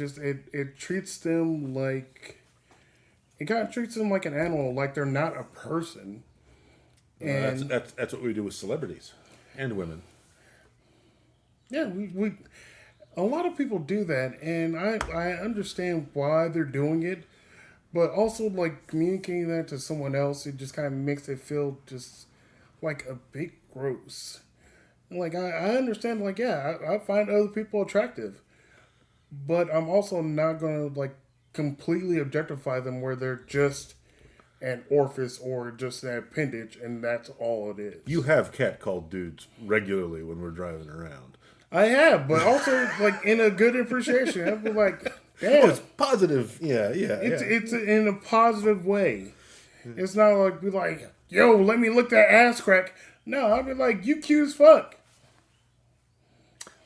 it treats them like it kind of treats them like an animal, like they're not a person. And That's what we do with celebrities and women. yeah, we a lot of people do that, and I understand why they're doing it, but also like communicating that to someone else, it just kind of makes it feel just like a bit gross. Like I understand, like yeah, I find other people attractive, but I'm also not gonna like completely objectify them where they're just an orifice or just an appendage, and that's all it is. You have catcalled dudes regularly when we're driving around. I have, but also like in a good appreciation. I'd be like, Oh, damn, it's positive. Yeah, yeah, it's in a positive way. It's not like be like, yo, let me look that ass crack. No, I'd be like, you cute as fuck.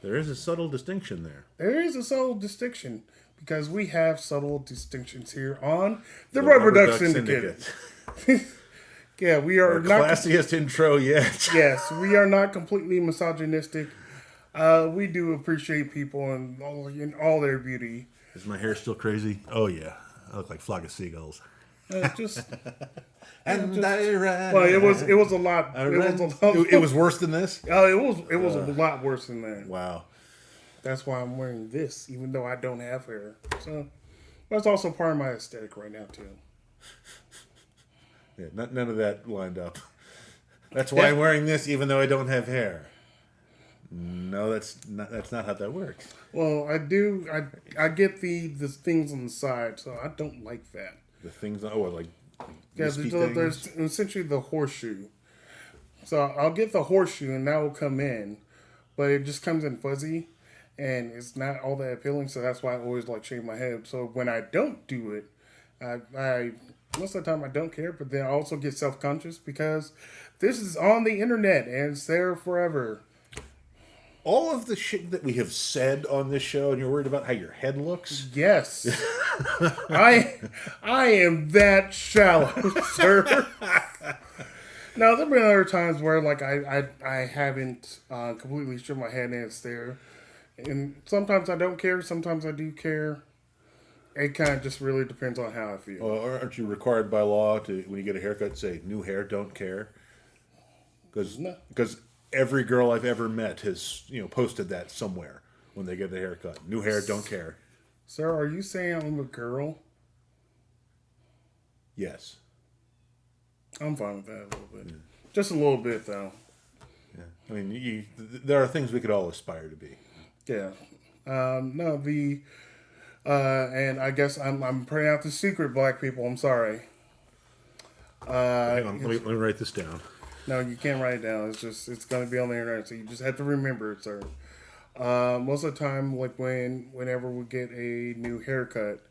There is a subtle distinction there. There is a subtle distinction because we have subtle distinctions here on the Rubber Duck Syndicate. Yeah, we are The not. classiest intro yet. Yes, we are not completely misogynistic. We do appreciate people in all their beauty. Is my hair still crazy? Oh yeah, I look like a flock of seagulls. Just And I ran. well, it was a lot. It was worse than this. It was a lot worse than that. Wow. That's why I'm wearing this, even though I don't have hair. So that's also part of my aesthetic right now too. Yeah, none of that lined up. That's why I'm wearing this, even though I don't have hair. No, that's not how that works. Well, I do. I get the things on the side, so I don't like that. The things, like Yeah, wispy there's things. essentially the horseshoe. So I'll get the horseshoe, and that will come in, but it just comes in fuzzy, and it's not all that appealing. So that's why I always like shave my head. So when I don't do it, I most of the time I don't care, but then I also get self conscious because this is on the internet and it's there forever. All of the shit that we have said on this show, and you're worried about how your head looks. Yes, I am that shallow, sir. Now there've been other times where like I haven't completely stripped my head and it's there, and sometimes I don't care, sometimes I do care. It kind of just really depends on how I feel. Or aren't you required by law to, when you get a haircut, say new hair, don't care? Because every girl I've ever met has posted that somewhere when they get a haircut. New hair, don't care. Sir, are you saying I'm a girl? Yes. I'm fine with that a little bit. Just a little bit, though. Yeah. I mean, there are things we could all aspire to be. Yeah. No, and I guess I'm putting out the secret, black people. I'm sorry. Hang on, let me write this down. No, you can't write it down. It's going to be on the internet, so you just have to remember it, sir. Most of the time, like whenever we get a new haircut,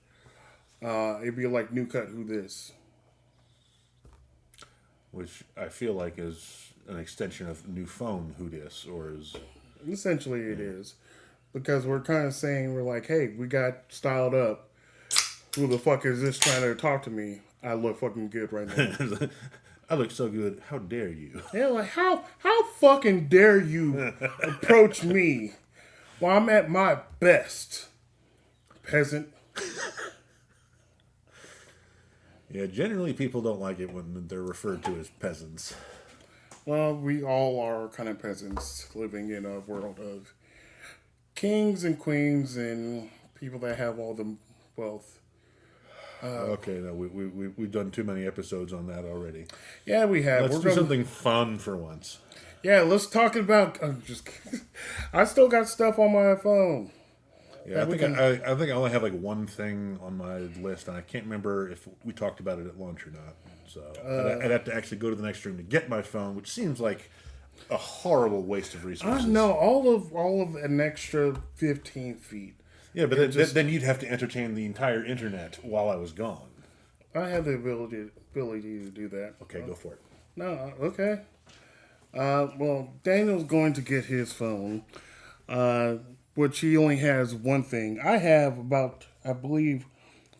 it'd be like new cut. Who this? Which I feel like is an extension of new phone. Who dis or is Essentially, it is because we're kind of saying we're like, hey, we got styled up. Who the fuck is this trying to talk to me? I look fucking good right now. I look so good. How dare you? Yeah, like how fucking dare you approach me while I'm at my best, peasant. Yeah, generally people don't like it when they're referred to as peasants. Well, we all are kind of peasants living in a world of kings and queens and people that have all the wealth. Okay, no, we've done too many episodes on that already. Yeah, we have. Let's do something fun for once. Yeah, let's talk about. I'm just kidding. I still got stuff on my phone. Yeah, I think I only have like one thing on my list, and I can't remember if we talked about it at lunch or not. So I'd have to actually go to the next room to get my phone, which seems like a horrible waste of resources. No, all of an extra 15 feet. Yeah, but then you'd have to entertain the entire internet while I was gone. I have the ability to do that. Okay, go for it. No, okay. Well, Daniel's going to get his phone, which he only has one thing. I have about, I believe,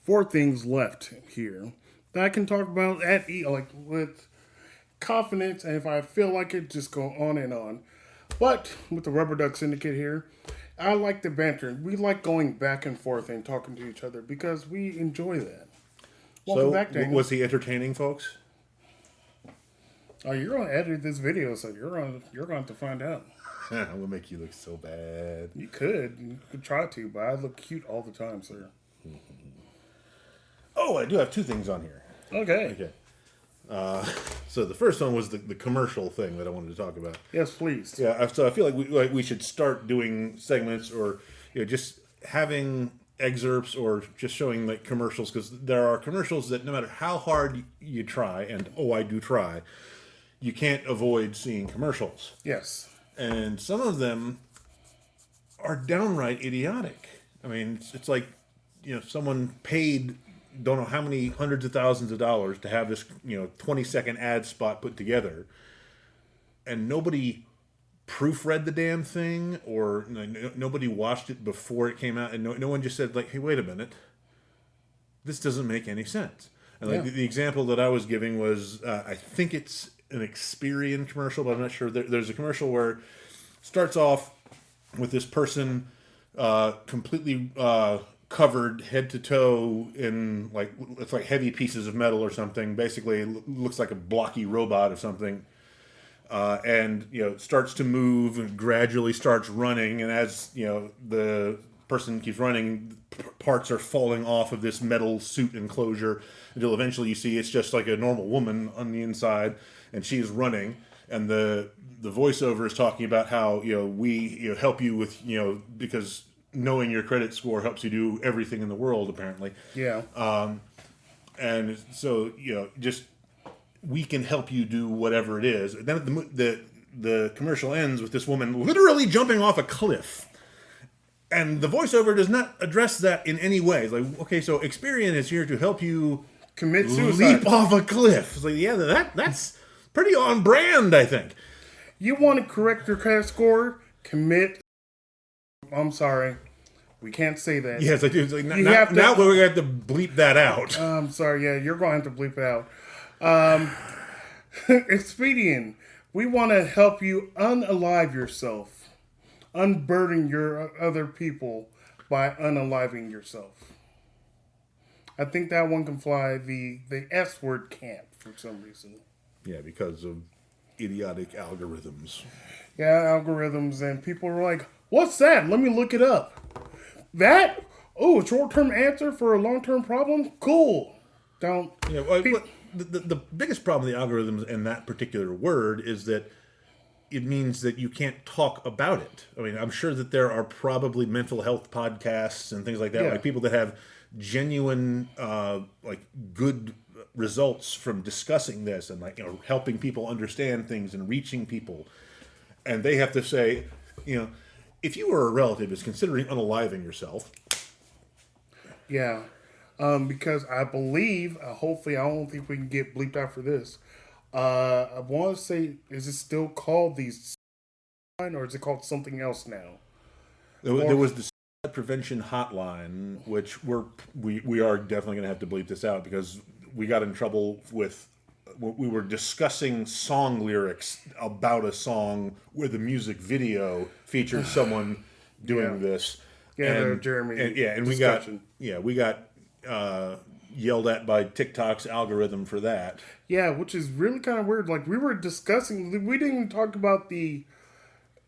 4 things left here that I can talk about with confidence, and if I feel like it, just go on and on. But with the Rubber Duck Syndicate here, I like the banter. We like going back and forth and talking to each other because we enjoy that. Welcome So, back, Daniel. was he entertaining, folks? Oh, you're going to edit this video, so you're going to find out. I'm gonna make you look so bad. You could try to, but I look cute all the time, sir. Oh, I do have two things on here. Okay. Okay. So the first one was the commercial thing that I wanted to talk about. Yes, please. Yeah, so I feel like we should start doing segments or just having excerpts or just showing like commercials, because there are commercials that no matter how hard you try, and I do try, you can't avoid seeing commercials. Yes. And some of them are downright idiotic. I mean, it's like, someone paid don't know how many hundreds of thousands of dollars to have this, 20-second ad spot put together, and nobody proofread the damn thing, or nobody watched it before it came out, and no one just said like, hey, wait a minute, this doesn't make any sense. And like the example that I was giving was, I think it's an Experian commercial, but I'm not sure. There's a commercial where it starts off with this person completely covered head to toe in it's like heavy pieces of metal or something. Basically, it looks like a blocky robot or something. And starts to move and gradually starts running, and as the person keeps running, parts are falling off of this metal suit enclosure until eventually you see it's just like a normal woman on the inside, and she's running, and the voiceover is talking about how we help you with because knowing your credit score helps you do everything in the world, apparently. Yeah. And so just we can help you do whatever it is. And then the commercial ends with this woman literally jumping off a cliff. And the voiceover does not address that in any way. It's like, okay, so Experian is here to help you commit suicide, leap off a cliff. It's like, yeah, that's pretty on brand, I think. You want to correct your credit score? Commit. I'm sorry. We can't say that. Yes, I do. It's like, now we're going to have to bleep that out. I'm sorry. Yeah, you're going to have to bleep it out. Expedient. We want to help you unalive yourself. Unburden your other people by unaliving yourself. I think that one can fly. The S word can't for some reason. Yeah, because of idiotic algorithms. Yeah, algorithms, and people are like, what's that? Let me look it up. That? Oh, a short-term answer for a long-term problem? Cool. Don't. Yeah, the biggest problem with the algorithms and that particular word is that it means that you can't talk about it. I mean, I'm sure that there are probably mental health podcasts and things like that, like people that have genuine, good results from discussing this and helping people understand things and reaching people. And they have to say, if you or a relative is considering unaliving yourself. Yeah. Because I believe, hopefully, I don't think we can get bleeped out for this. I want to say, is it still called the hotline, or is it called something else now? There was the suicide prevention hotline, which we are definitely going to have to bleep this out because we got in trouble with. We were discussing song lyrics about a song where the music video featured someone doing this. Yeah, Jeremy. And we got yelled at by TikTok's algorithm for that. Yeah, which is really kind of weird. Like, we were discussing, we didn't even talk about the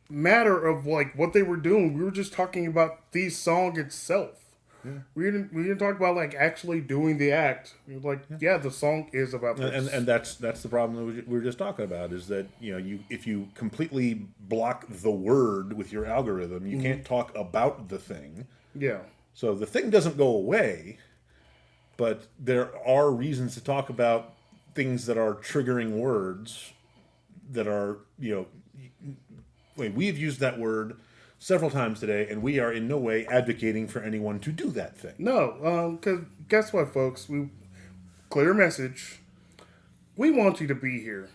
matter of what they were doing. We were just talking about the song itself. Yeah. We didn't talk about actually doing the act. We were the song is about this. And that's the problem that we were just talking about, is that if you completely block the word with your algorithm, you can't talk about the thing. Yeah. So the thing doesn't go away, but there are reasons to talk about things that are triggering words that are we've used that word several times today, and we are in no way advocating for anyone to do that thing. No, because guess what, folks? Clear message. We want you to be here.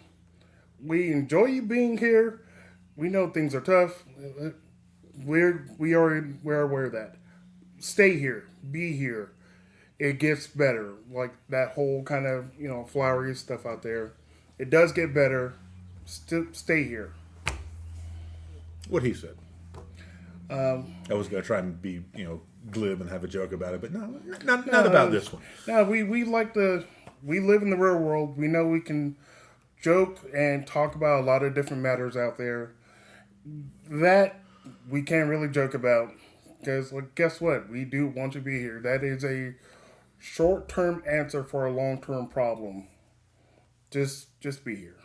We enjoy you being here. We know things are tough. We are aware of that. Stay here. Be here. It gets better. Like that whole kind of flowery stuff out there. It does get better. Stay here. What he said. I was going to try and be, glib and have a joke about it, but no, not about this one. No, we like we live in the real world. We know we can joke and talk about a lot of different matters out there that we can't really joke about because, like, guess what? We do want to be here. That is a short-term answer for a long-term problem. Just be here.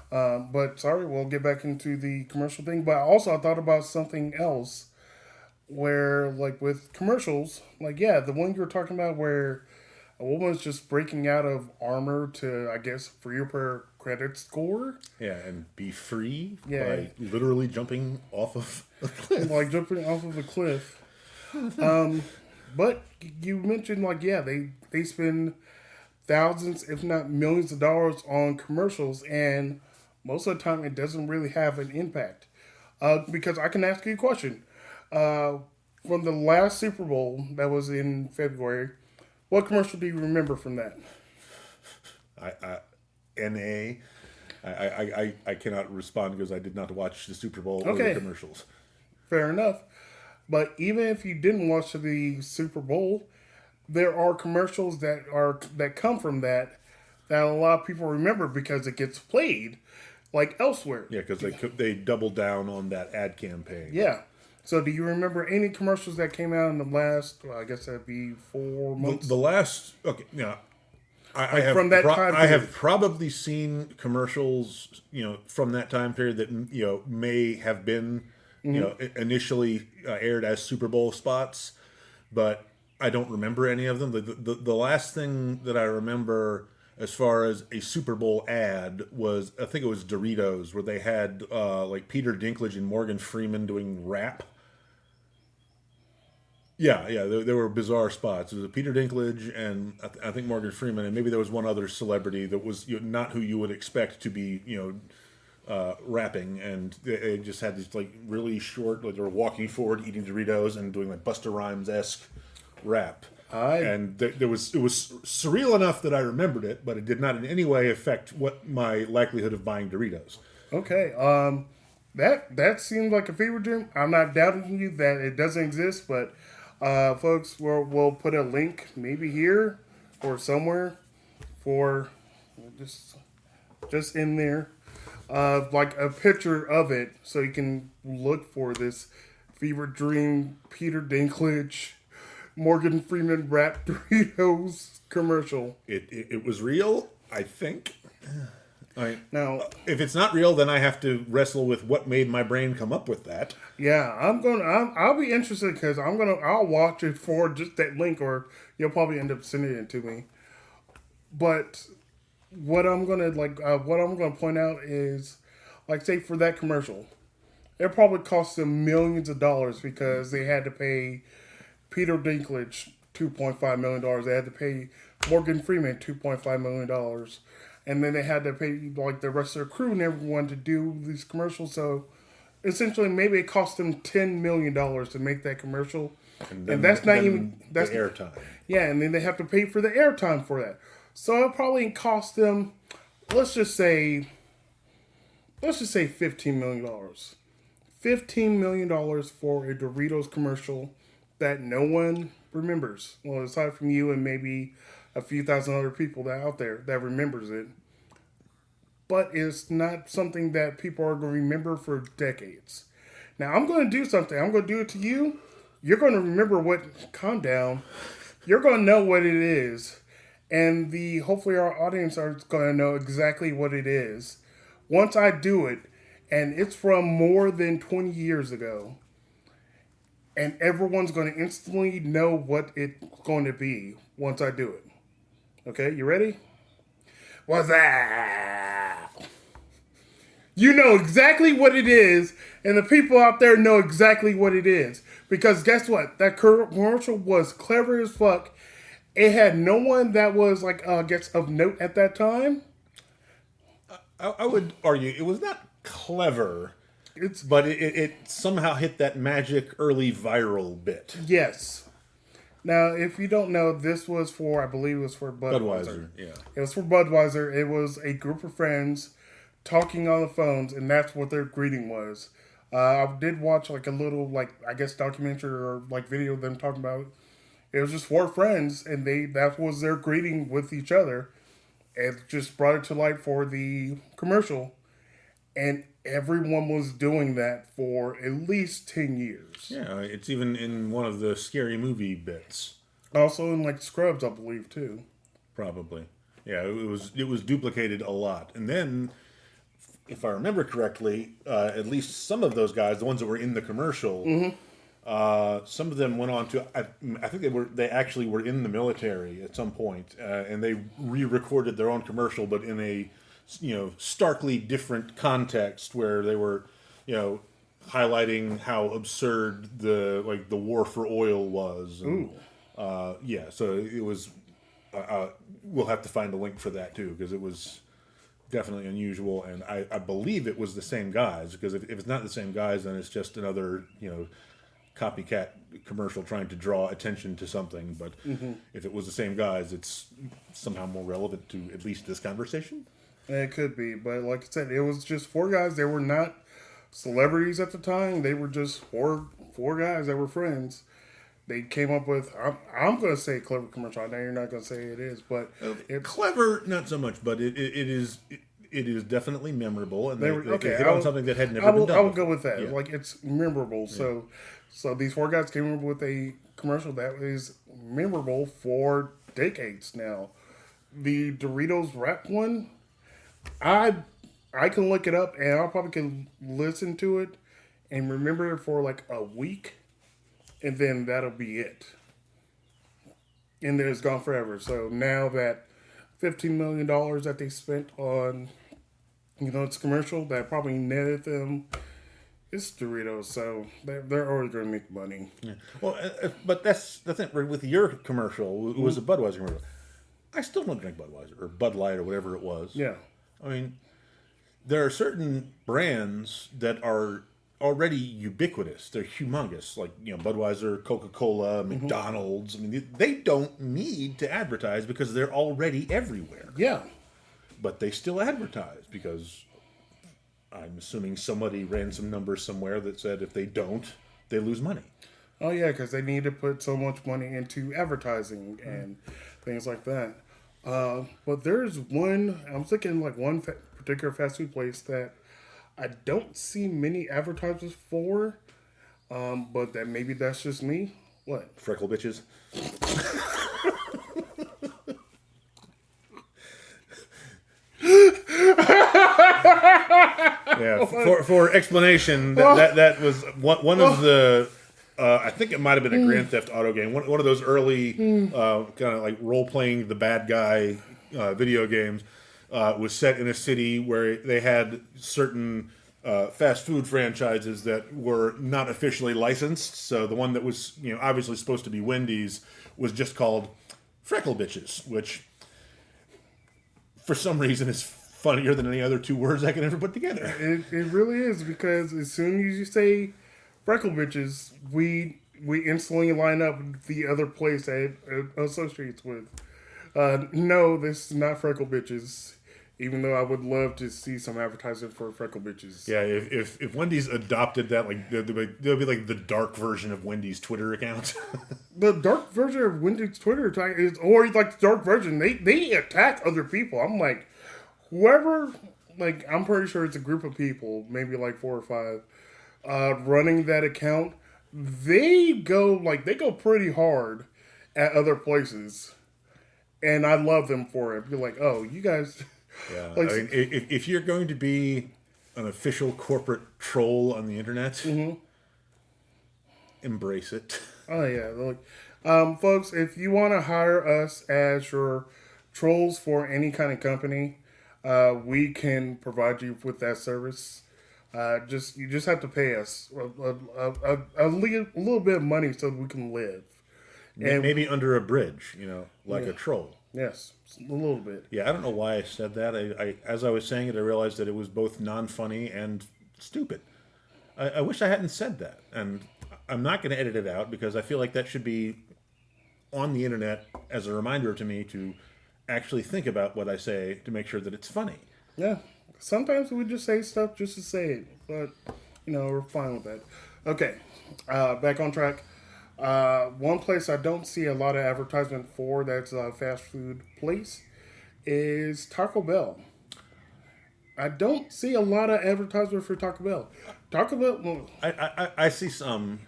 But sorry, we'll get back into the commercial thing. But also, I thought about something else where, like, with commercials, like, yeah, the one you were talking about where a woman's just breaking out of armor to, I guess, for your credit score. Yeah, and be free Yeah. by literally jumping off of a cliff. Like jumping off of a cliff. But you mentioned, like, yeah, they spend thousands, if not millions of dollars on commercials, and most of the time it doesn't really have an impact. Because I can ask you a question. From the last Super Bowl that was in February, what commercial do you remember from that? I cannot respond because I did not watch the Super Bowl or Okay. the commercials. Fair enough. But even if you didn't watch the Super Bowl, there are commercials that come from that a lot of people remember because it gets played like elsewhere. Yeah, because they doubled down on that ad campaign. Yeah. So do you remember any commercials that came out in the last, well, I guess that'd be 4 months? The last, okay, yeah. I have from that time I have period. probably seen commercials, from that time period that may have been, initially aired as Super Bowl spots, but I don't remember any of them. The last thing that I remember as far as a Super Bowl ad was, I think it was Doritos, where they had like Peter Dinklage and Morgan Freeman doing rap. Yeah, there were bizarre spots. It was Peter Dinklage and I think Morgan Freeman, and maybe there was one other celebrity that was not who you would expect to be, rapping, and they just had these like really short, like they were walking forward, eating Doritos, and doing like Busta Rhymes-esque rap. And it was surreal enough that I remembered it, but it did not in any way affect what my likelihood of buying Doritos. Okay. That seems like a fever dream. I'm not doubting you that it doesn't exist, but folks, we'll put a link maybe here or somewhere for just in there, like a picture of it, so you can look for this fever dream Peter Dinklage, Morgan Freeman rap Doritos commercial. It was real, I think. Now, if it's not real, then I have to wrestle with what made my brain come up with that. yeah, I'll be interested because I'll watch it for just that link, or you'll probably end up sending it to me. But what I'm gonna point out is, like, say for that commercial, it probably cost them millions of dollars because they had to pay Peter Dinklage $2.5 million. They had to pay Morgan Freeman $2.5 million. And then they had to pay like the rest of their crew and everyone to do these commercials. So essentially, maybe it cost them $10 million to make that commercial. And that's not even the airtime. Yeah, and then they have to pay for the airtime for that. So it probably cost them, let's just say $15 million. $15 million for a Doritos commercial that no one remembers. Well, aside from you and maybe a few thousand other people out there that remembers it. But it's not something that people are going to remember for decades. Now, I'm going to do something. I'm going to do it to you. You're going to remember calm down. You're going to know what it is. And hopefully our audience are going to know exactly what it is. Once I do it, and it's from more than 20 years ago, and everyone's going to instantly know what it's going to be once I do it. Okay, you ready? What's that? You know exactly what it is, and the people out there know exactly what it is. Because guess what? That commercial was clever as fuck. It had no one that was like, gets of note at that time. I would argue it was not clever, but it somehow hit that magic early viral bit. Yes. Now, if you don't know, this was I believe it was for Budweiser. Yeah. It was for Budweiser. It was a group of friends talking on the phones, and that's what their greeting was. I did watch like a little like I guess documentary or like video of them talking about. It was just four friends, and that was their greeting with each other, and just brought it to light for the commercial, and everyone was doing that for at least 10 years. Yeah, it's even in one of the scary movie bits. Also in like Scrubs, I believe too. Probably. Yeah, it was duplicated a lot. And then, if I remember correctly, at least some of those guys, the ones that were in the commercial, some of them went on to. I think they actually were in the military at some point, and they re-recorded their own commercial, but in a starkly different context where they were, highlighting how absurd the war for oil was. And, yeah, so it was. We'll have to find a link for that too, because it was definitely unusual, and I believe it was the same guys. Because if it's not the same guys, then it's just another copycat commercial trying to draw attention to something. But if it was the same guys, it's somehow more relevant to at least this conversation. It could be, but like I said, it was just four guys. They were not celebrities at the time. They were just four guys that were friends. They came up with. I'm going to say clever commercial. I know you're not going to say it is, but it's clever, not so much. But it is definitely memorable, and they hit on something that had never been done. I would go with that. Yeah. Like it's memorable. Yeah. So these four guys came up with a commercial that is memorable for decades now. The Doritos rap one, I can look it up and I probably can listen to it and remember it for like a week, and then that'll be it. And then it's gone forever. So now that $15 million that they spent on, it's commercial that probably netted them. It's Doritos, so they're always going to make money. Yeah. Well, but that's the thing. With your commercial, it was a Budweiser commercial. I still don't drink Budweiser or Bud Light or whatever it was. Yeah. I mean, there are certain brands that are already ubiquitous. They're humongous, like Budweiser, Coca-Cola, McDonald's. I mean, they don't need to advertise because they're already everywhere. Yeah. But they still advertise because I'm assuming somebody ran some numbers somewhere that said if they don't, they lose money. Oh yeah, because they need to put so much money into advertising and things like that. But there's one. I'm thinking like one particular fast food place that I don't see many advertisers for, but that maybe that's just me. What? Freckle bitches. Yeah. For explanation, that was one of the. I think it might have been a Grand Theft Auto game. One of those early kind of like role playing the bad guy video games was set in a city where they had certain fast food franchises that were not officially licensed. So the one that was obviously supposed to be Wendy's was just called Freckle Bitches, which for some reason is funnier than any other two words I can ever put together. It really is, because as soon as you say Freckle Bitches, we instantly line up the other place that it associates with. No, this is not Freckle Bitches. Even though I would love to see some advertising for Freckle Bitches. Yeah, if Wendy's adopted that, like there'll be like the dark version of Wendy's Twitter account. The dark version of Wendy's Twitter is, or like the dark version, they attack other people. I'm like, whoever, like I'm pretty sure it's a group of people, maybe like 4 or 5, running that account. They go pretty hard at other places, and I love them for it. Be like, oh, you guys. Yeah, like, I mean, if you're going to be an official corporate troll on the internet, embrace it. Oh yeah, look, folks, if you want to hire us as your trolls for any kind of company, we can provide you with that service. You just have to pay us a little bit of money so that we can live. And maybe under a bridge, like a troll. Yes, a little bit. Yeah, I don't know why I said that. I as I was saying it, I realized that it was both non-funny and stupid. I wish I hadn't said that, and I'm not going to edit it out because I feel like that should be on the internet as a reminder to me to actually think about what I say to make sure that it's funny. Yeah, sometimes we just say stuff just to say it, but we're fine with that. Okay, back on track. One place I don't see a lot of advertisement for that's a fast food place is Taco Bell. I don't see a lot of advertisement for Taco Bell. Taco Bell, well, I see some.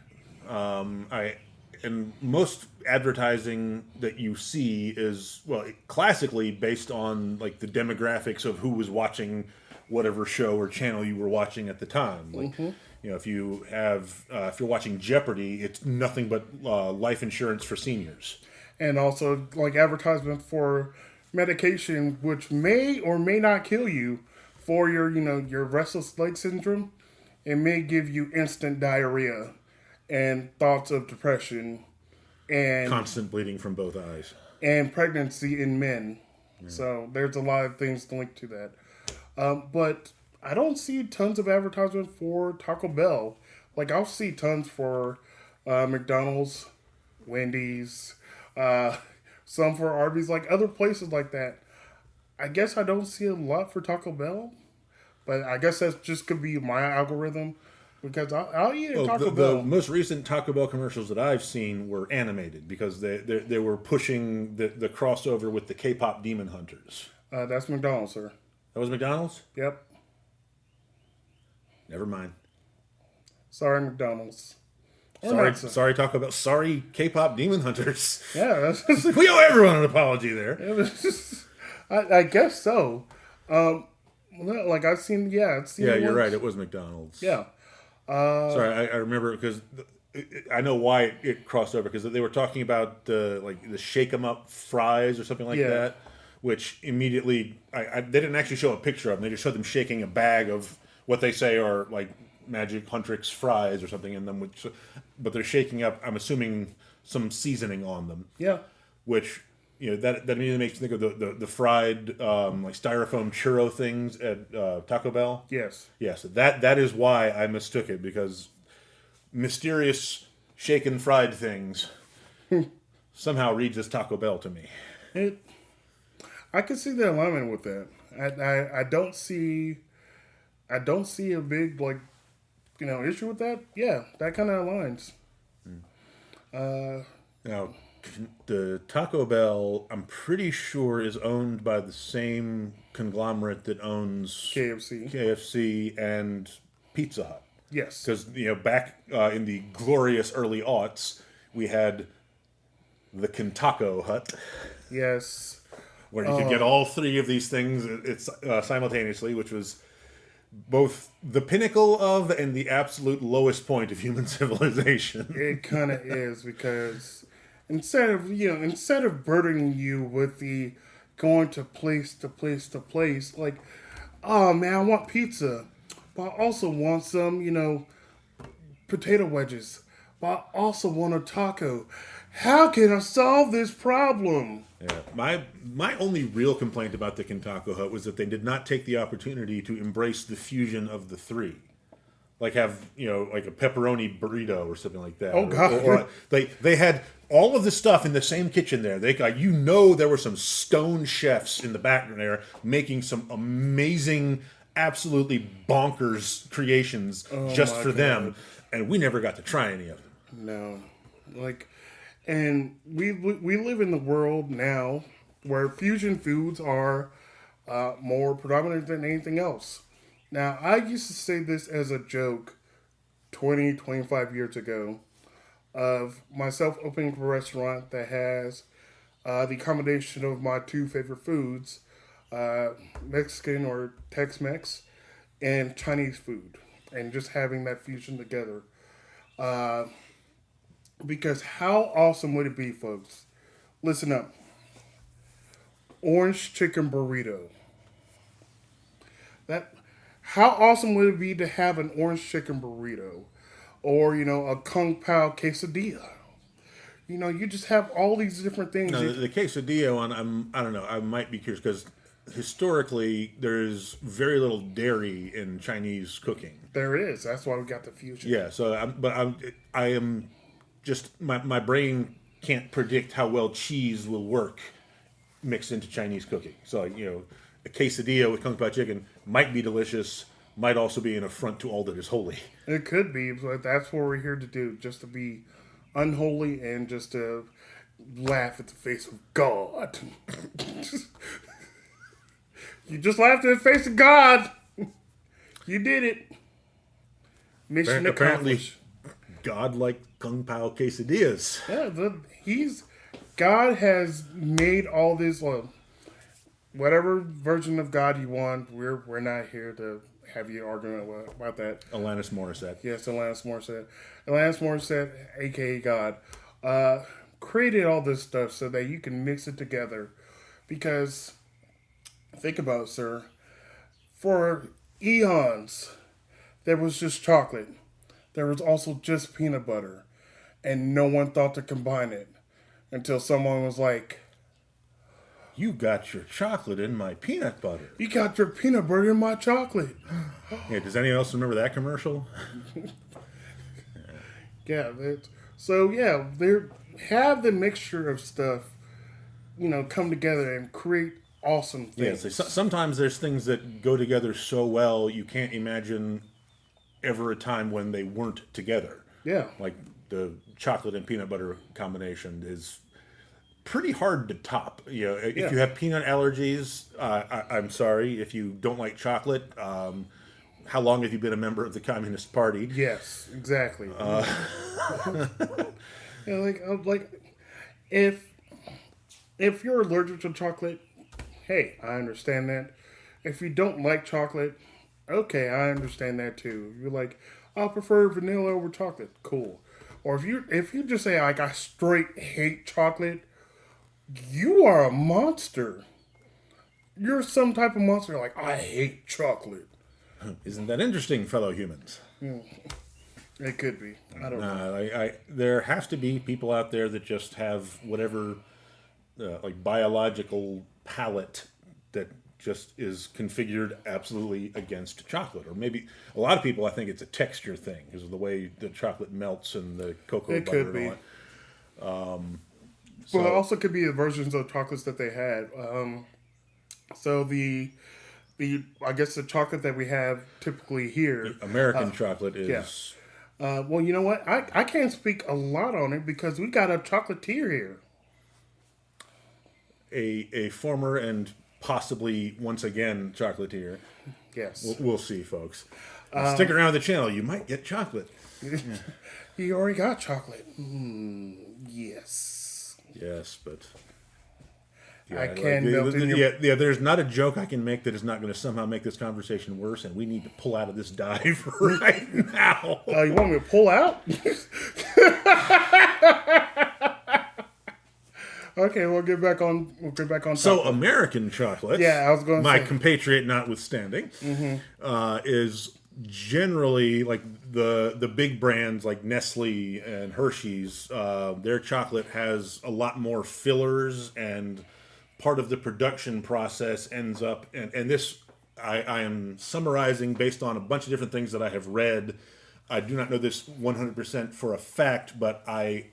I and most advertising that you see is well classically based on like the demographics of who was watching whatever show or channel you were watching at the time. Like if you have if you're watching Jeopardy, it's nothing but life insurance for seniors. and also like advertisement for medication which may or may not kill you for your your restless leg syndrome. It may give you instant diarrhea and thoughts of depression and Constant bleeding from both eyes. pregnancy in men. So there's a lot of things linked to that. But I don't see tons of advertisement for Taco Bell. Like I'll see tons for McDonald's, Wendy's, some for Arby's, like other places like that. I guess I don't see a lot for Taco Bell, but I guess that's just could be my algorithm because I'll eat a Taco Bell. The most recent Taco Bell commercials that I've seen were animated because they were pushing the crossover with the K-pop Demon Hunters. That's McDonald's, sir. That was McDonald's? Yep. Never mind. Sorry, McDonald's. Or Sorry, not, sir. sorry Taco Bell. Sorry K-pop Demon Hunters. Yeah, that's just, We owe everyone an apology there. it was just, I guess so. Like I've seen, I've seen. Yeah, it you're once. right. It was McDonald's. Yeah. Sorry, I remember because I know why it crossed over because they were talking about the shake 'em up fries or something like Yeah. that, which immediately they didn't actually show a picture of them. They just showed them shaking a bag of what they say are like Magic Huntrix fries or something in them, but they're shaking up. I'm assuming some seasoning on them, Yeah. which. That immediately makes me think of the fried like styrofoam churro things at Taco Bell. Yes. Yes, that is why I mistook it because mysterious shaken fried things somehow reads as Taco Bell to me. I can see the alignment with that. I don't see a big issue with that. Yeah, that kind of aligns. Now, the Taco Bell, I'm pretty sure, is owned by the same conglomerate that owns KFC and Pizza Hut. Yes. Because back in the glorious early aughts, we had the Kintaco Hut. Yes. Where you could get all three of these things simultaneously, which was both the pinnacle of and the absolute lowest point of human civilization. It kind of is because instead of burdening you with the going to place to place to place, like, oh man, I want pizza, but I also want some, potato wedges, but I also want a taco. How can I solve this problem? Yeah, my only real complaint about the Kintaco Hut was that they did not take the opportunity to embrace the fusion of the three. Like have like a pepperoni burrito or something like that. Oh God! Or they had all of the stuff in the same kitchen there. They got there were some stone chefs in the background there making some amazing, absolutely bonkers creations just for them, and we never got to try any of them. No, and we live in the world now where fusion foods are more predominant than anything else. Now, I used to say this as a joke 25 years ago of myself opening a restaurant that has the combination of my two favorite foods, Mexican or Tex-Mex, and Chinese food, and just having that fusion together. Because how awesome would it be, folks? Listen up. Orange chicken burrito. How awesome would it be to have an orange chicken burrito? Or, a Kung Pao quesadilla? You just have all these different things. No, the quesadilla one, I don't know. I might be curious because historically there's very little dairy in Chinese cooking. There is. That's why we got the fusion. Yeah. So, I am just my brain can't predict how well cheese will work mixed into Chinese cooking. So, a quesadilla with Kung Pao chicken might be delicious, might also be an affront to all that is holy. It could be, but that's what we're here to do, just to be unholy and just to laugh at the face of God. You just laughed at the face of God. You did it. Mission Apparently, accomplished. God like Kung Pao quesadillas. Yeah, God has made all this. Whatever version of God you want, we're not here to have you argument about that. Alanis Morissette. Yes, Alanis Morissette. Alanis Morissette, aka God, created all this stuff so that you can mix it together. Because think about it, sir. For eons, there was just chocolate. There was also just peanut butter. And no one thought to combine it until someone was like, You got your chocolate in my peanut butter. you got your peanut butter in my chocolate. Yeah, does anyone else remember that commercial? Yeah, they have the mixture of stuff, come together and create awesome things. Yeah, so sometimes there's things that go together so well you can't imagine ever a time when they weren't together. Yeah. Like the chocolate and peanut butter combination is pretty hard to top. If you have peanut allergies, I'm sorry. If you don't like chocolate, how long have you been a member of the Communist Party? Yes, exactly. If you're allergic to chocolate, hey, I understand that. If you don't like chocolate, okay, I understand that too. You're like, I prefer vanilla over chocolate. Cool. Or if you just say like I straight hate chocolate, you are a monster. You're some type of monster. Like I hate chocolate. Isn't that interesting, fellow humans? It could be. I don't know. There has to be people out there that just have whatever like biological palate that just is configured absolutely against chocolate. Or maybe a lot of people, I think it's a texture thing because of the way the chocolate melts and the cocoa It butter could be. and all that. Well, it also could be the versions of chocolates that they had. So the I guess the chocolate that we have typically here. American chocolate is... Well, you know what? I can't speak a lot on it because we got a chocolatier here. A former and possibly once again chocolatier. Yes. We'll see, folks. Stick around the channel. You might get chocolate. You already got chocolate. Yes. Yes, but... I can melt in your... Yeah, there's not a joke I can make that is not going to somehow make this conversation worse, and we need to pull out of this dive right now. You want me to pull out? Okay, we'll get back on. So topic. American chocolate, Yeah, I was going to my say. compatriot notwithstanding, is generally like the big brands like Nestle and Hershey's. Their chocolate has a lot more fillers, and part of the production process ends up. And this I am summarizing based on a bunch of different things that I have read. I do not know this 100% for a fact, but I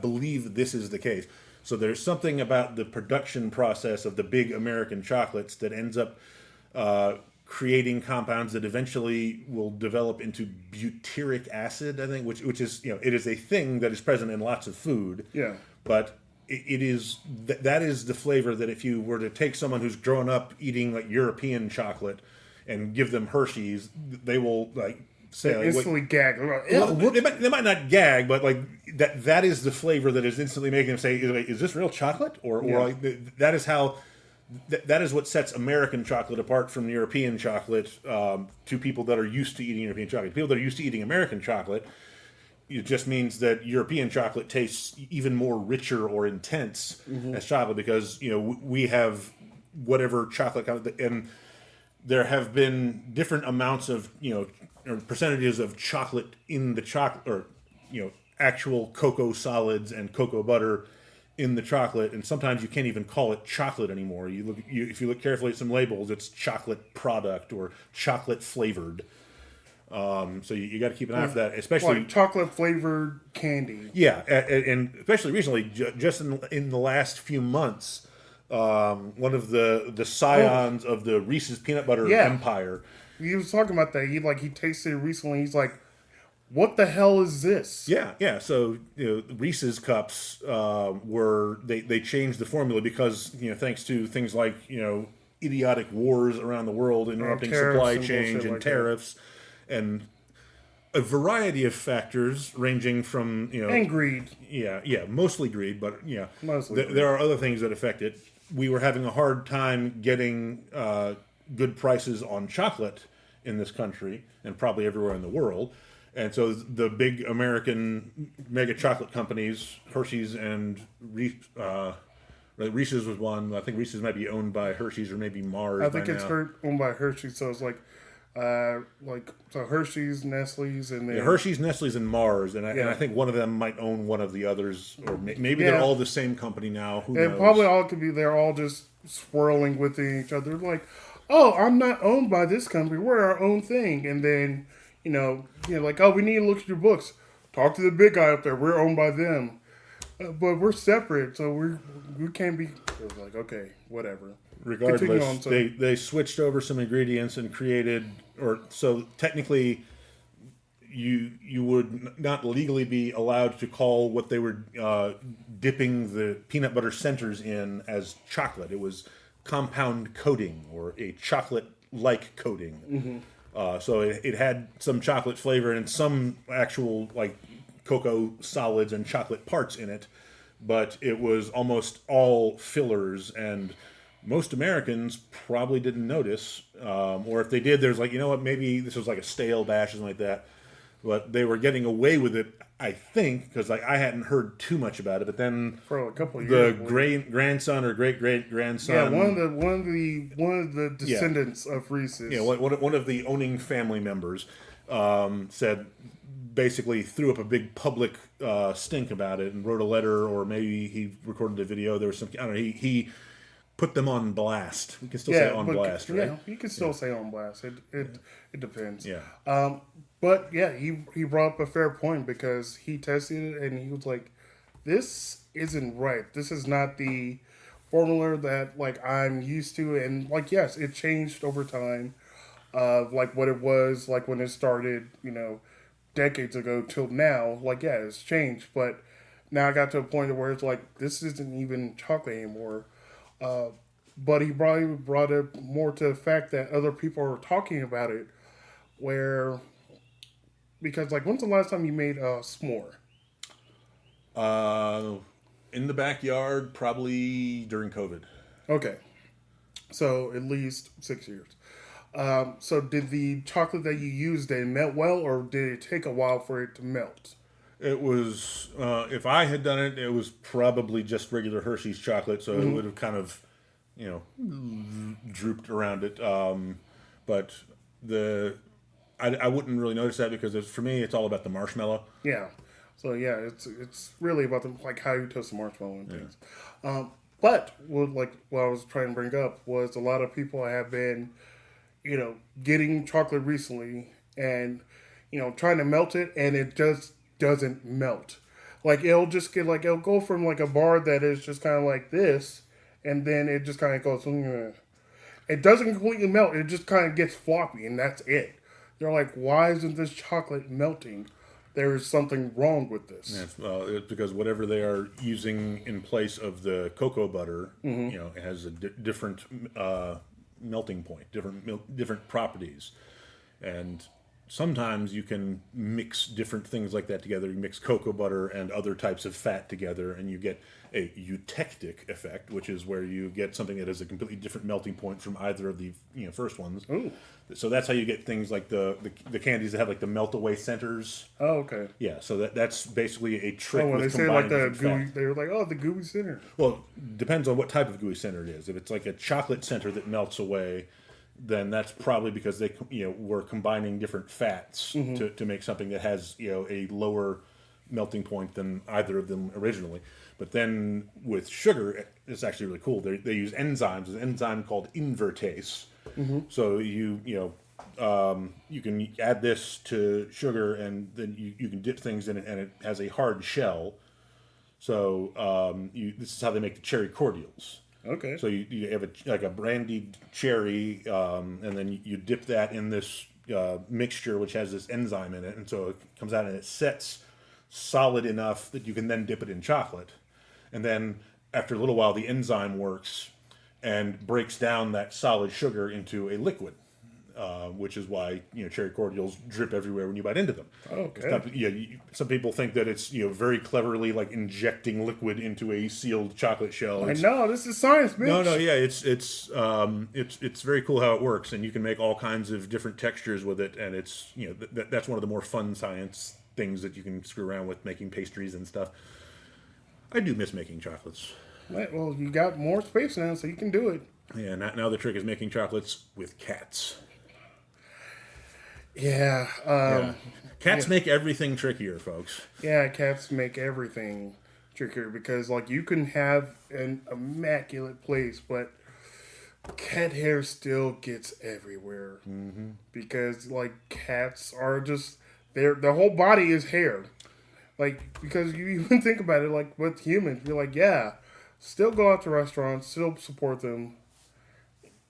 believe this is the case. So there's something about the production process of the big American chocolates that ends up creating compounds that eventually will develop into butyric acid, I think, which is, it is a thing that is present in lots of food. Yeah. But it is that is the flavor that if you were to take someone who's grown up eating like European chocolate and give them Hershey's, they will like say like, instantly gag. well, they might not gag, but like that is the flavor that is instantly making them say, "Is this real chocolate?" Or like, that is how that is what sets American chocolate apart from European chocolate to people that are used to eating European chocolate. People that are used to eating American chocolate, it just means that European chocolate tastes even more richer or intense as chocolate because we have whatever chocolate and there have been different amounts of or percentages of chocolate in the chocolate, or actual cocoa solids and cocoa butter in the chocolate, and sometimes you can't even call it chocolate anymore. If you look carefully at some labels, it's chocolate product or chocolate flavored. So you got to keep an eye for that, especially like chocolate flavored candy. Yeah, and especially recently, just in the last few months, one of the scions of the Reese's peanut butter empire he was talking about that. He tasted it recently. He's like, "What the hell is this?" Yeah. So Reese's cups were they changed the formula because thanks to things like idiotic wars around the world interrupting supply and chain bullshit and like that. tariffs and a variety of factors ranging from And greed. yeah, mostly greed, but Mostly there are other things that affect it. We were having a hard time getting good prices on chocolate in this country and probably everywhere in the world. And so the big American mega chocolate companies, Hershey's and Reese's was one. I think Reese's might be owned by Hershey's or maybe Mars. I think by it's now. owned by Hershey, so it's so Hershey's, Nestle's, and then Hershey's, Nestle's, and Mars, and Yeah. I think one of them might own one of the others, or maybe Yeah. they're all the same company now. Who and knows? probably all could be. They're all just swirling within each other. Like, oh, I'm not owned by this company. We're our own thing. And then like, oh, we need to look at your books. Talk to the big guy up there. We're owned by them, but we're separate, so we can't be. It was like, okay, whatever. Continue Regardless, on, so- they switched over some ingredients and created, or so technically, you would not legally be allowed to call what they were dipping the peanut butter centers in as chocolate. It was compound coating or a chocolate-like coating. So it had some chocolate flavor and some actual like cocoa solids and chocolate parts in it, but it was almost all fillers, and most Americans probably didn't notice, or if they did, there's like, maybe this was like a stale batch or something like that, but they were getting away with it, I think, because I hadn't heard too much about it, but then For a couple of the years. grandson or great grandson, Yeah, one of the descendants of Reese's. one of the owning family members said, basically threw up a big public stink about it and wrote a letter, or maybe he recorded a video. There was some, I don't know, he put them on blast. We can still say on blast, right? Yeah, you can still say on blast. It depends. Yeah. But yeah, he brought up a fair point because he tested it and he was like, "This isn't right. This is not the formula that like I'm used to." And like, yes, it changed over time of like what it was like when it started, decades ago till now. Like, yeah, it's changed, but now I got to a point where it's like this isn't even chocolate anymore. But he probably brought it more to the fact that other people are talking about it, where because like when's the last time you made a s'more? In the backyard, probably during COVID. Okay, so at least 6 years. So did the chocolate that you used then melt well, or did it take a while for it to melt? It was, if I had done it, it was probably just regular Hershey's chocolate, so it would have kind of, drooped around it. But I wouldn't really notice that because for me, it's all about the marshmallow. Yeah. So yeah, it's really about like how you toast the marshmallow and things. But what I was trying to bring up was a lot of people have been, getting chocolate recently and trying to melt it, and it just doesn't melt. Like it'll just get like it'll go from like a bar that is just kind of like this, and then it just kind of goes. It doesn't completely melt. It just kind of gets floppy, and that's it. They're like, why isn't this chocolate melting? There is something wrong with this. Yeah, it's because whatever they are using in place of the cocoa butter, it has a different melting point, different properties, and sometimes you can mix different things like that together. You mix cocoa butter and other types of fat together, and you get a eutectic effect, which is where you get something that has a completely different melting point from either of the first ones. Ooh. So that's how you get things like the candies that have like the melt away centers. Oh, okay. Yeah, so that's basically a trick. Oh, when with they say like combining the different gooey, fat. they were like, oh, the gooey center. Well, depends on what type of gooey center it is. If it's like a chocolate center that melts away, then that's probably because they were combining different fats to make something that has a lower melting point than either of them originally. But then with sugar, it's actually really cool. They use enzymes. There's an enzyme called invertase. So you can add this to sugar, and then you can dip things in it, and it has a hard shell. So this is how they make the cherry cordials. Okay. So you have like a brandied cherry, and then you dip that in this mixture, which has this enzyme in it, and so it comes out and it sets solid enough that you can then dip it in chocolate, and then after a little while, the enzyme works and breaks down that solid sugar into a liquid. Which is why cherry cordials drip everywhere when you bite into them. Okay. It's not, some people think that it's very cleverly like injecting liquid into a sealed chocolate shell. I know this is science, bitch. No, yeah, it's very cool how it works, and you can make all kinds of different textures with it, and it's that's one of the more fun science things that you can screw around with, making pastries and stuff. I do miss making chocolates. Right, well, you got more space now, so you can do it. Yeah, now the trick is making chocolates with cats. Yeah. Cats make everything trickier, folks. Yeah, cats make everything trickier because, like, you can have an immaculate place, but cat hair still gets everywhere. Mm-hmm. Because, like, cats are just their whole body is hair. Like, because you even think about it, like with humans, you're like, yeah, still go out to restaurants, still support them.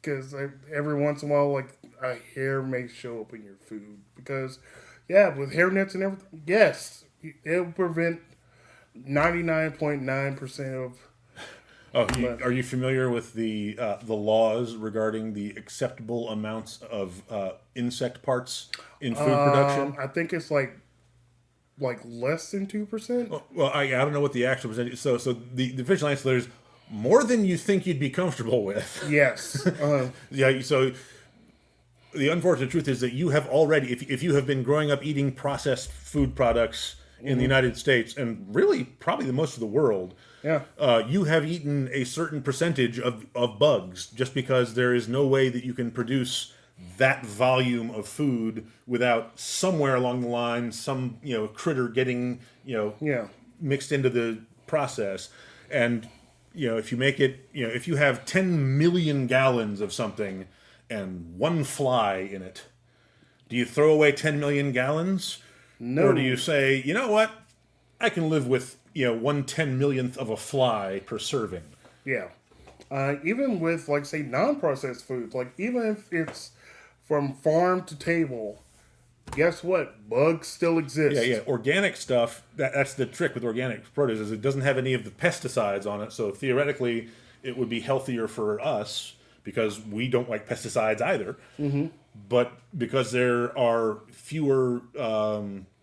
Because every once in a while, like, a hair may show up in your food. Because, yeah, with hair nets and everything, yes, it'll prevent 99.9% of. Are you familiar with the laws regarding the acceptable amounts of insect parts in food production? I think it's like less than 2%. Well, I don't know what the actual percentage. So the official answer is more than you think you'd be comfortable with. Yes. Yeah. So the unfortunate truth is that you have already, if you have been growing up eating processed food products in the United States and really probably the most of the world, Yeah. You have eaten a certain percentage of bugs just because there is no way that you can produce that volume of food without somewhere along the line some critter getting Yeah. mixed into the process. And if you make it, if you have 10 million gallons of something and one fly in it, do you throw away 10 million gallons? No. Or do you say, you know what, I can live with 1/10 millionth of a fly per serving? Yeah. Even with, like, say, non-processed foods, like, even if it's from farm to table, guess what? Bugs still exist. Yeah. Organic stuff, that's the trick with organic produce, is it doesn't have any of the pesticides on it. So theoretically, it would be healthier for us because we don't like pesticides either. Mm-hmm. But because there are fewer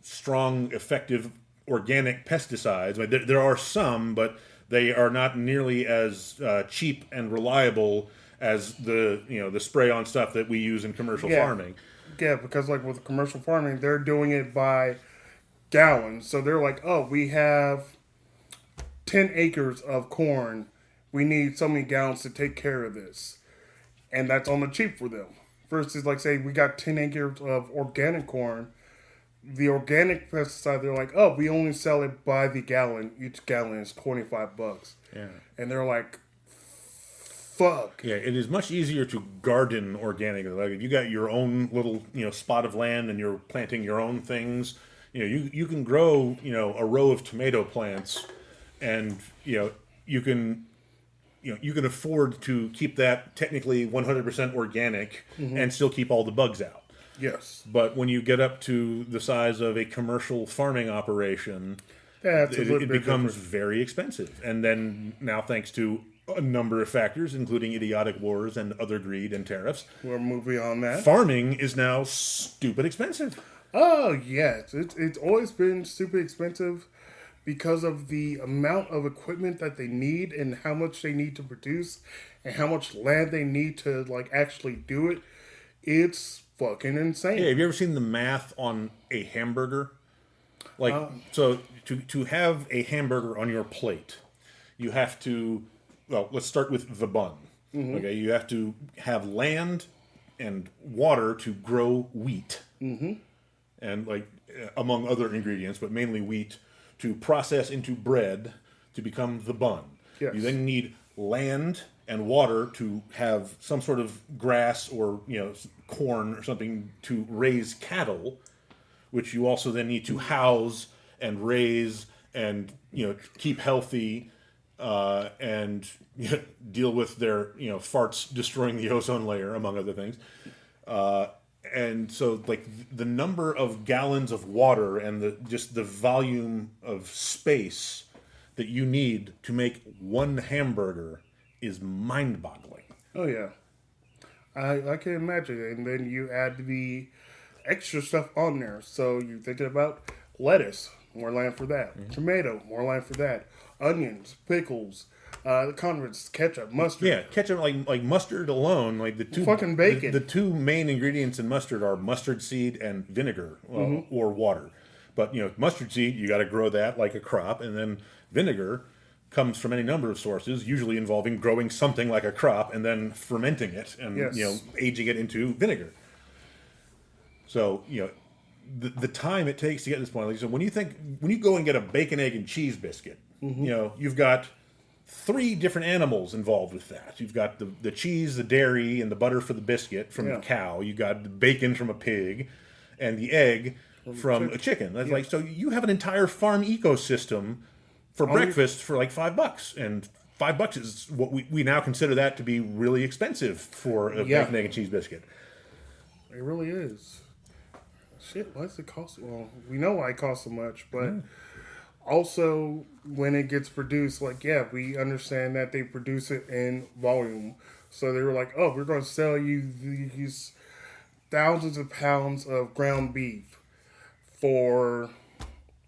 strong, effective organic pesticides, I mean, there are some, but they are not nearly as cheap and reliable as the spray-on stuff that we use in commercial farming. Yeah, because, like, with commercial farming, they're doing it by gallons. So they're like, oh, we have 10 acres of corn. We need so many gallons to take care of this. And that's on the cheap for them. Versus, like, say, we got 10 acres of organic corn. The organic pesticide, they're like, oh, we only sell it by the gallon. Each gallon is $25. Yeah. And they're like, fuck. Yeah, it is much easier to garden organically. Like if you got your own little spot of land and you're planting your own things, you can grow a row of tomato plants, and you can afford to keep that technically 100% organic and still keep all the bugs out. Yes. But when you get up to the size of a commercial farming operation, it becomes very expensive. And then now, thanks to a number of factors, including idiotic wars and other greed and tariffs, we're moving on that. Farming is now stupid expensive. Oh, yes. It's always been stupid expensive because of the amount of equipment that they need and how much they need to produce and how much land they need to, like, actually do it. It's fucking insane. Yeah, have you ever seen the math on a hamburger? Like, so to have a hamburger on your plate, you have to, well, let's start with the bun. Mm-hmm. Okay, you have to have land and water to grow wheat. Mm-hmm. And, like, among other ingredients, but mainly wheat, to process into bread to become the bun. Yes. You then need land and water to have some sort of grass or corn or something to raise cattle, which you also then need to house and raise and keep healthy. and deal with their farts destroying the ozone layer, among other things. And so, like, the number of gallons of water and the volume of space that you need to make one hamburger is mind-boggling. Oh yeah, I can imagine. And then you add the extra stuff on there. So you're thinking about lettuce, more land for that. Tomato, more land for that. Onions, pickles, condiments, ketchup, mustard. Yeah, ketchup, like mustard alone, like the two Fucking bacon. The two main ingredients in mustard are mustard seed and vinegar, or water. But mustard seed, you got to grow that like a crop, and then vinegar comes from any number of sources, usually involving growing something like a crop and then fermenting it and Yes. aging it into vinegar. So the time it takes to get to this point. Like, so when you go and get a bacon, egg, and cheese biscuit, you've got 3 different animals involved with that. You've got the cheese, the dairy, and the butter for the biscuit from the cow. You got the bacon from a pig, and the egg from a chicken. That's like, so you have an entire farm ecosystem for breakfast for like $5, and $5 is what we now consider that to be really expensive for a bacon, egg, and cheese biscuit. It really is. Shit, why does it cost? Well, we know why it costs so much, but also when it gets produced, like, we understand that they produce it in volume. So they were like, oh, we're going to sell you these thousands of pounds of ground beef for,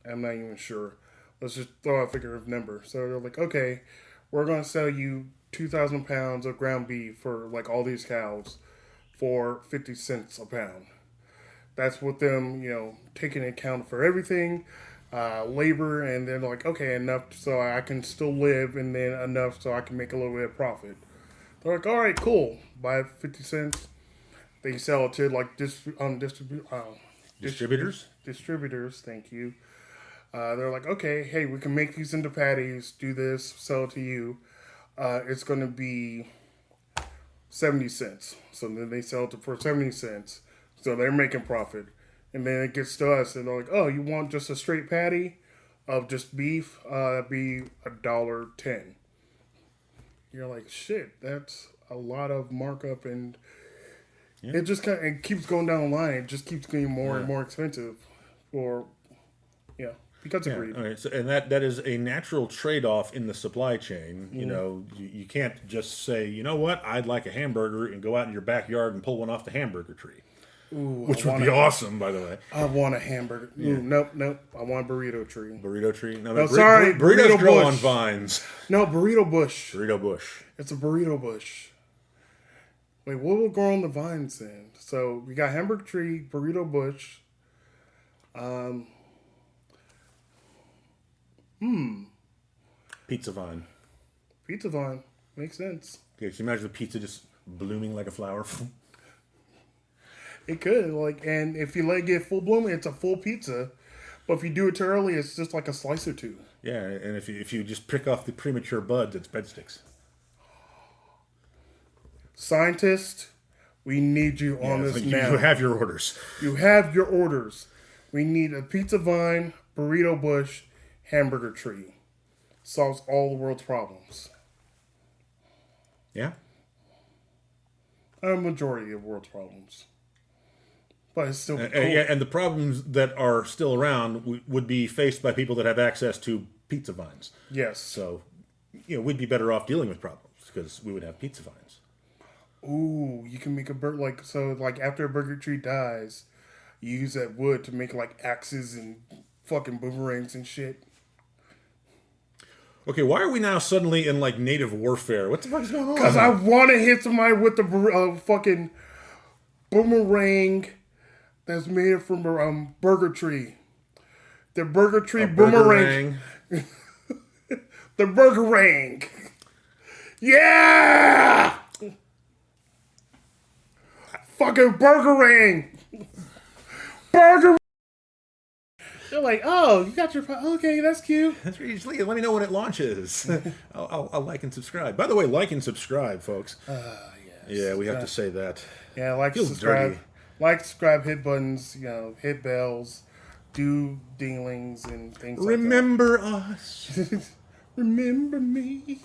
I'm not even sure. Let's just throw out a figure of number. So they're like, okay, we're going to sell you 2,000 pounds of ground beef for like all these cows for 50 cents a pound. That's with them, taking account for everything, labor, and then like, okay, enough so I can still live, and then enough so I can make a little bit of profit. They're like, all right, cool. Buy 50 cents. They sell it to like Distributors? Distributors, thank you. They're like, okay, hey, we can make these into patties, do this, sell it to you. It's going to be 70 cents. So then they sell it for 70 cents. So they're making profit. And then it gets to us, and they're like, oh, you want just a straight patty of just beef? That'd be $1.10. You're like, shit, that's a lot of markup, and it just it keeps going down the line. It just keeps getting more and more expensive because of greed. All right. So, and that is a natural trade-off in the supply chain. You can't just say, you know what, I'd like a hamburger, and go out in your backyard and pull one off the hamburger tree. Ooh, Which would be awesome, by the way. I want a hamburger. Ooh, nope. I want a burrito tree. Burrito tree? No, sorry. Burritos Burrito grow bush. on vines. No, burrito bush. Burrito bush. It's a burrito bush. Wait, what will grow on the vines then? So we got hamburger tree, burrito bush. Pizza vine. Pizza vine. Makes sense. Okay, can you imagine the pizza just blooming like a flower? It could, and if you let it get full bloom, it's a full pizza. But if you do it too early, it's just like a slice or two. Yeah, and if you just prick off the premature buds, it's breadsticks. Scientist, we need you on this now. You have your orders. You have your orders. We need a pizza vine, burrito bush, hamburger tree. Solves all the world's problems. Yeah? A majority of world's problems. But it's still cool. And the problems that are still around would be faced by people that have access to pizza vines. Yes. So, we'd be better off dealing with problems because we would have pizza vines. Ooh, you can make a after a burger tree dies, you use that wood to make like axes and fucking boomerangs and shit. Okay, why are we now suddenly in like native warfare? What the fuck is going on? Because I want to hit somebody with the fucking boomerang that's made from a burger tree. The burger tree boomerang. The burger ring. Yeah! Fucking burger ring. Burger. They're like, oh, you got your. Okay, that's cute. That's really just let me know when it launches. I'll like and subscribe. By the way, like and subscribe, folks. Yes. Yeah, we have to say that. Yeah, like, Feels subscribe. dirty. Like, subscribe, hit buttons, hit bells, do dinglings and things Remember us. like that. Remember me.